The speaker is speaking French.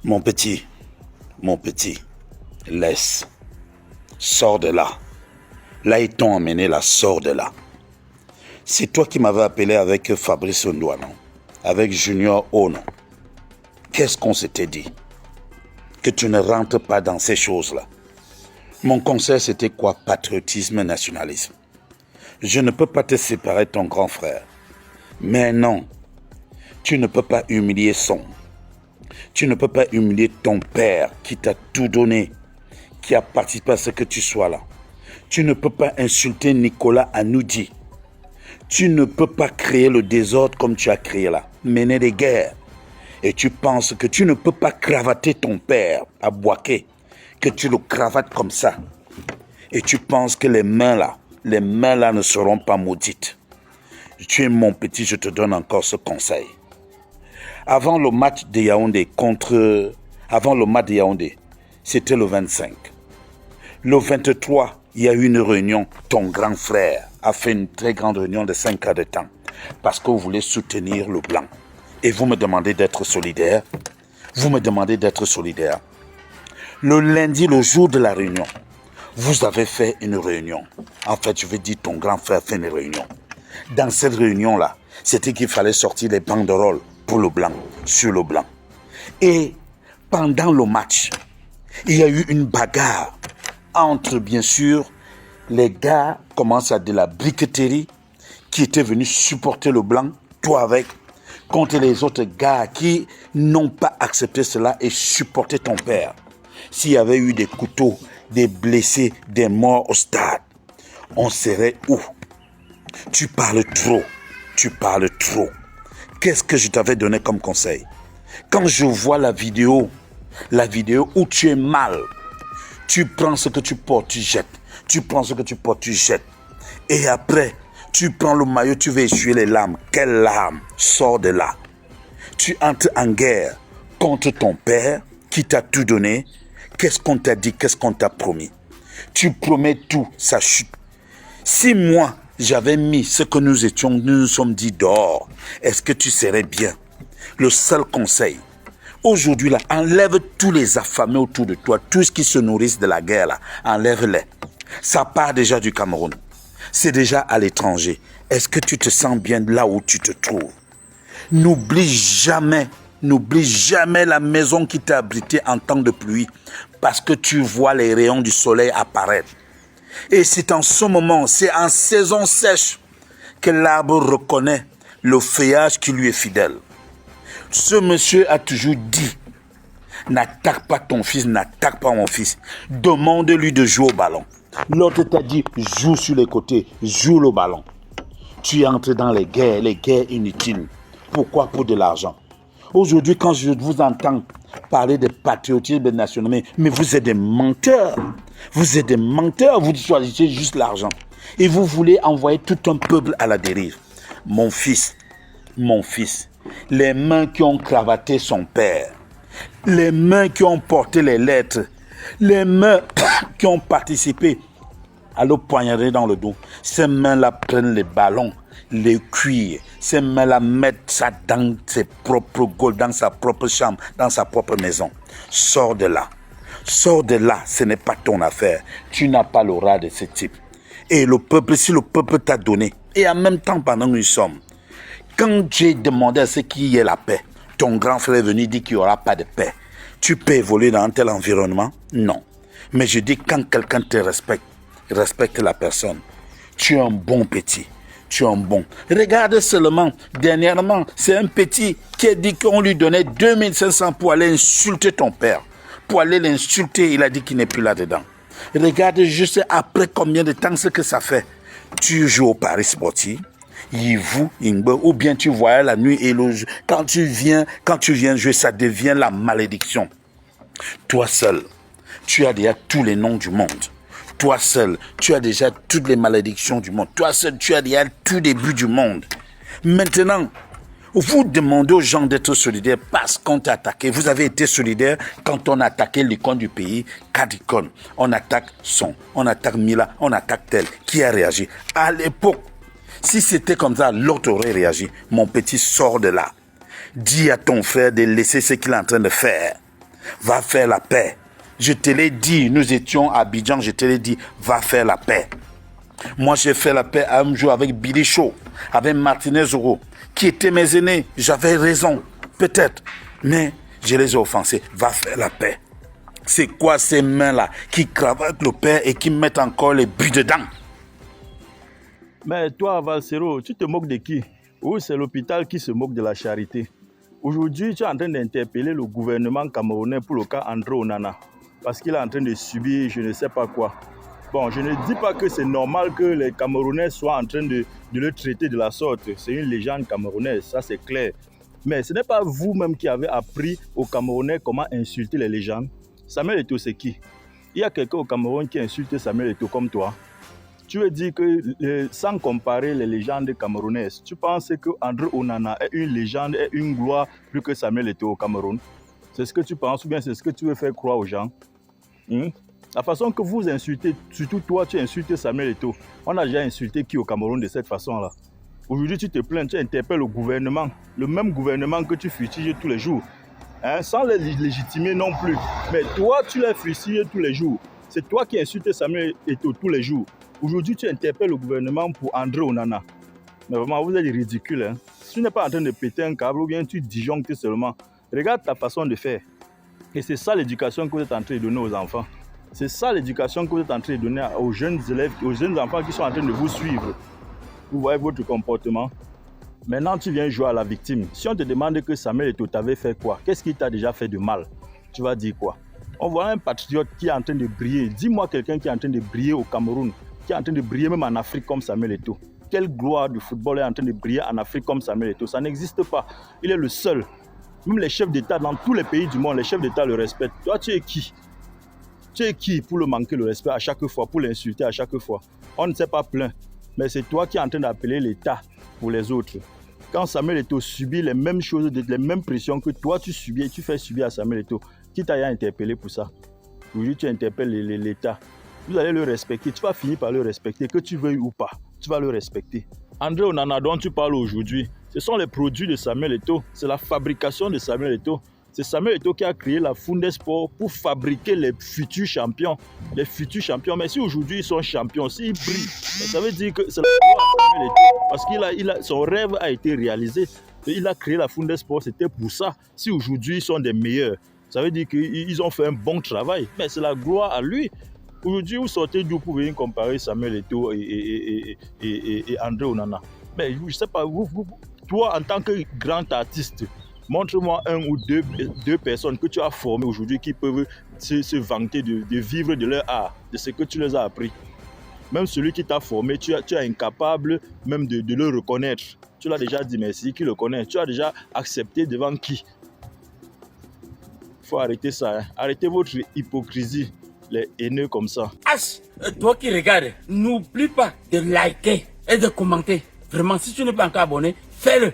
Mon petit, laisse. Sors de là. Là, ils t'ont emmené là, sors de là. C'est toi qui m'avais appelé avec Fabrice Ondoa, non? Avec Junior O, non? Qu'est-ce qu'on s'était dit? Que tu ne rentres pas dans ces choses-là. Mon conseil, c'était quoi? Patriotisme, nationalisme. Je ne peux pas te séparer de ton grand frère. Mais non, tu ne peux pas humilier son. Tu ne peux pas humilier ton père qui t'a tout donné, qui a participé à ce que tu sois là. Tu ne peux pas insulter Nicolas Anoudi. Tu ne peux pas créer le désordre comme tu as créé là, mener des guerres. Et tu penses que tu ne peux pas cravater ton père à Boaké, que tu le cravates comme ça. Et tu penses que les mains là ne seront pas maudites. Tu es mon petit, je te donne encore ce conseil. Avant le match de Yaoundé, c'était le 25. Le 23, il y a eu une réunion. Ton grand frère a fait une très grande réunion de 5 heures de temps parce que vous voulez soutenir le blanc. Et vous me demandez d'être solidaire. Le lundi, le jour de la réunion, vous avez fait une réunion. En fait, je veux dire, ton grand frère a fait une réunion. Dans cette réunion-là, c'était qu'il fallait sortir les banderoles pour le blanc, sur le blanc. Et pendant le match, il y a eu une bagarre entre, bien sûr, les gars commencent à de la briqueterie qui étaient venus supporter le blanc, toi avec, contre les autres gars qui n'ont pas accepté cela et supporté ton père. S'il y avait eu des couteaux, des blessés, des morts au stade, on serait où? Tu parles trop. Qu'est-ce que je t'avais donné comme conseil? Quand je vois la vidéo où tu es mal, tu prends ce que tu portes, tu jettes. Tu prends ce que tu portes, tu jettes. Et après, tu prends le maillot, tu vas essuyer les larmes. Quelles larmes? Sors de là. Tu entres en guerre contre ton père qui t'a tout donné. Qu'est-ce qu'on t'a dit? Qu'est-ce qu'on t'a promis? Tu promets tout, ça chute. Si moi, j'avais mis ce que nous nous sommes dit dehors, est-ce que tu serais bien? Le seul conseil, aujourd'hui là, enlève tous les affamés autour de toi, tous ceux qui se nourrissent de la guerre là, enlève-les. Ça part déjà du Cameroun. C'est déjà à l'étranger. Est-ce que tu te sens bien là où tu te trouves? N'oublie jamais la maison qui t'a abrité en temps de pluie parce que tu vois les rayons du soleil apparaître. Et c'est en ce moment, c'est en saison sèche que l'arbre reconnaît le feuillage qui lui est fidèle. Ce monsieur a toujours dit, n'attaque pas ton fils, n'attaque pas mon fils. Demande-lui de jouer au ballon. L'autre t'a dit, joue sur les côtés, joue le ballon. Tu entres dans les guerres inutiles. Pourquoi? Pour de l'argent. Aujourd'hui, quand je vous entends parler de patriotisme national, mais vous êtes des menteurs. Vous choisissez juste l'argent. Et vous voulez envoyer tout un peuple à la dérive. Mon fils, les mains qui ont cravaté son père, les mains qui ont porté les lettres, les mains qui ont participé à le poignarder dans le dos, ces mains-là prennent les ballons, les cuirs, ces mains-là mettent ça dans ses propres gaules, dans sa propre chambre, dans sa propre maison. Sors de là, ce n'est pas ton affaire. Tu n'as pas l'aura de ce type. Et le peuple, si le peuple t'a donné, et en même temps pendant que nous sommes, quand j'ai demandé à ce qu'il y ait la paix, ton grand frère est venu dire qu'il n'y aura pas de paix. Tu peux évoluer dans un tel environnement? Non. Mais je dis, quand quelqu'un te respecte la personne. Tu es un bon petit. Regarde seulement, dernièrement, c'est un petit qui a dit qu'on lui donnait 2500 pour aller insulter ton père. Pour aller l'insulter, il a dit qu'il n'est plus là-dedans. Regarde juste après combien de temps ce que ça fait. Tu joues au Paris Sportif, ou bien tu voyais la nuit et le jour. Quand tu viens jouer, ça devient la malédiction. Toi seul, tu as déjà tous les noms du monde. Toi seul, tu as déjà toutes les malédictions du monde. Toi seul, tu as déjà tout début du monde. Maintenant, vous demandez aux gens d'être solidaires parce qu'on t'a attaqué. Vous avez été solidaires quand on a attaqué l'icône du pays, Kadikon. On attaque Son, on attaque Mila, on attaque tel. Qui a réagi? À l'époque, si c'était comme ça, l'autre aurait réagi. Mon petit, sors de là. Dis à ton frère de laisser ce qu'il est en train de faire. Va faire la paix. Je te l'ai dit, nous étions à Abidjan, je te l'ai dit, va faire la paix. Moi, j'ai fait la paix un jour avec Billy Shaw, avec Martinez Oro, qui étaient mes aînés. J'avais raison, peut-être, mais je les ai offensés. Va faire la paix. C'est quoi ces mains-là qui cravatent le père et qui mettent encore les buts dedans? Mais toi, Valsero, tu te moques de qui? Ou c'est l'hôpital qui se moque de la charité? Aujourd'hui, tu es en train d'interpeller le gouvernement camerounais pour le cas André Onana, parce qu'il est en train de subir je ne sais pas quoi. Bon, je ne dis pas que c'est normal que les Camerounais soient en train de le traiter de la sorte. C'est une légende camerounaise, ça c'est clair. Mais ce n'est pas vous-même qui avez appris aux Camerounais comment insulter les légendes. Samuel Eto'o, c'est qui? Il y a quelqu'un au Cameroun qui insulte Samuel Eto'o comme toi. Tu veux dire que, sans comparer les légendes camerounaises, tu penses que André Onana est une légende, est une gloire plus que Samuel Eto'o au Cameroun? C'est ce que tu penses ou bien c'est ce que tu veux faire croire aux gens? La façon que vous insultez, surtout toi, tu insultes Samuel Eto'o. On a déjà insulté qui au Cameroun de cette façon-là? Aujourd'hui, tu te plains, tu interpelles le gouvernement, le même gouvernement que tu fustiges tous les jours, sans les légitimer non plus. Mais toi, tu les fustiges tous les jours. C'est toi qui insultes Samuel Eto'o tous les jours. Aujourd'hui, tu interpelles le gouvernement pour André Onana. Mais vraiment, vous êtes ridicule. Tu n'es pas en train de péter un câble ou bien tu disjonctes seulement. Regarde ta façon de faire. Et c'est ça l'éducation que vous êtes en train de donner aux enfants. C'est ça l'éducation que vous êtes en train de donner aux jeunes élèves, aux jeunes enfants qui sont en train de vous suivre. Vous voyez votre comportement. Maintenant, tu viens jouer à la victime. Si on te demande que Samuel Eto'o t'avait fait quoi, qu'est-ce qu'il t'a déjà fait de mal? Tu vas dire quoi? On voit un patriote qui est en train de briller. Dis-moi quelqu'un qui est en train de briller au Cameroun, qui est en train de briller même en Afrique comme Samuel Eto'o. Quelle gloire du football est en train de briller en Afrique comme Samuel Eto'o? Ça n'existe pas. Il est le seul. Même les chefs d'État dans tous les pays du monde, les chefs d'État le respectent. Toi, tu es qui? Tu es qui pour le manquer le respect à chaque fois, pour l'insulter à chaque fois? On ne s'est pas plaint. Mais c'est toi qui es en train d'appeler l'État pour les autres. Quand Samuel Eto'o subit les mêmes choses, les mêmes pressions que toi tu subis et tu fais subir à Samuel Eto'o, qui t'a interpellé pour ça? Aujourd'hui, tu interpelles l'État. Vous allez le respecter. Tu vas finir par le respecter, que tu veuilles ou pas. Tu vas le respecter. André Onana dont tu parles aujourd'hui, ce sont les produits de Samuel Eto'o. C'est la fabrication de Samuel Eto'o. C'est Samuel Eto'o qui a créé la Fundesport pour fabriquer les futurs champions. Les futurs champions. Mais si aujourd'hui ils sont champions, s'ils brillent, ça veut dire que c'est la gloire de Samuel Eto'o. Parce que son rêve a été réalisé. Il a créé la Fundesport, c'était pour ça. Si aujourd'hui ils sont des meilleurs, ça veut dire qu'ils ont fait un bon travail. Mais c'est la gloire à lui. Aujourd'hui, vous sortez d'où pour venir comparer Samuel Eto'o et André Onana? Mais je ne sais pas, toi en tant que grand artiste, montre-moi un ou deux personnes que tu as formées aujourd'hui qui peuvent se vanter de vivre de leur art, de ce que tu les as appris. Même celui qui t'a formé, tu es incapable même de le reconnaître. Tu l'as déjà dit, merci, qui le connaît? Tu as déjà accepté devant qui? Il faut arrêter ça. Arrêtez votre hypocrisie, les haineux comme ça. Toi qui regardes, n'oublie pas de liker et de commenter. Vraiment, si tu n'es pas encore abonné, fais-le.